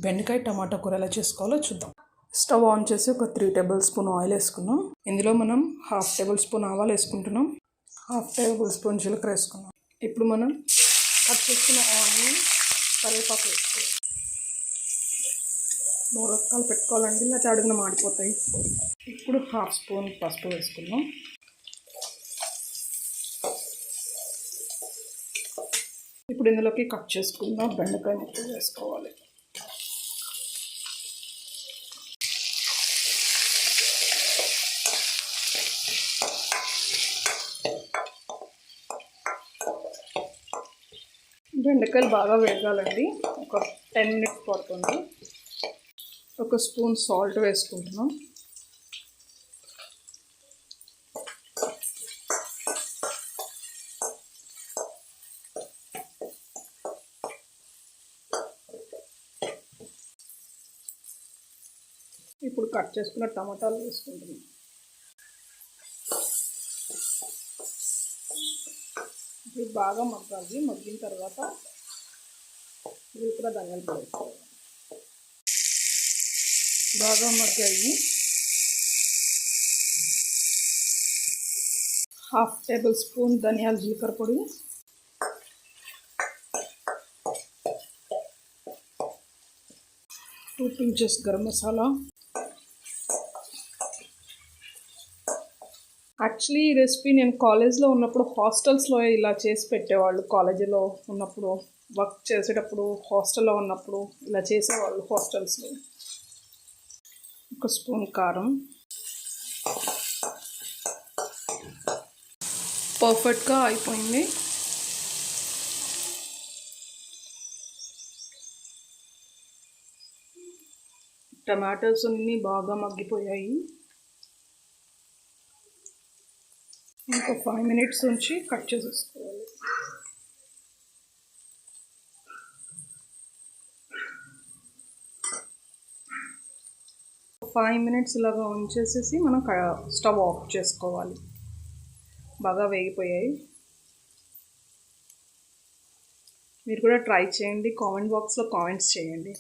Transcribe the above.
బెండకాయ టమాటా కూర ఎలా చేసుకోవాలో చూద్దాం. స్టవ్ ఆన్ చేసి ఒక 3 టేబుల్ స్పూన్ ఆయిల్ వేసుకున్నాం. ఇందులో మనం 1/2 టేబుల్ స్పూన్ ఆవాలు వేసుకుంటున్నాం. 1/2 టేబుల్ స్పూన్ జీలకర్ర వేసుకున్నాం. ఇప్పుడు మనం కట్ చేసుకున్న ఆనియన్, కరివేపాకు వేసుకున్నాం. మూరొక్కలు పెట్టుకోవాలండి, లేకపోతే అడుగున మాడిపోతాయి. ఇప్పుడు 1/2 స్పూన్ పసుపు వేసుకున్నాం. ఇప్పుడు ఇందులోకి కట్ చేసుకున్న బెండకాయ ముక్కలు వేసుకోవాలి. బెండకాయలు బాగా వేగాలండి, ఒక 10 మినిట్స్ పడుతుంది. ఒక స్పూన్ సాల్ట్ వేసుకుంటున్నాం. ఇప్పుడు కట్ చేసుకున్న టమాటాలు వేసుకుంటున్నాం. ఇది బాగా మగ్గాలి. మగ్గిన తర్వాత ఇది కూడా ధనియాలు పొడి వేసుకోవాలి. బాగా మగ్గాయి. 1/2 టేబుల్ స్పూన్ ధనియాల జీలకర్ర పొడి, 2 pinches గరం మసాలా. యాక్చువల్లీ ఈ రెసిపీ నేను కాలేజ్లో ఉన్నప్పుడు హాస్టల్స్లో ఇలా చేసి పెట్టేవాళ్ళు. కాలేజీలో ఉన్నప్పుడు, వర్క్ చేసేటప్పుడు, హాస్టల్లో ఉన్నప్పుడు ఇలా చేసేవాళ్ళు హాస్టల్స్లో. 1 స్పూన్ కారం. పర్ఫెక్ట్గా అయిపోయింది. టమాటోస్ అన్నీ బాగా మగ్గిపోయాయి. ఇంకో 5 మినిట్స్ ఉంచి కట్ చేసేసుకోవాలి. ఒక 5 మినిట్స్ ఇలాగా ఉంచేసేసి మనం స్టవ్ ఆఫ్ చేసుకోవాలి. బాగా వేగిపోయాయి. మీరు కూడా ట్రై చేయండి. కామెంట్ బాక్స్లో కామెంట్స్ చేయండి.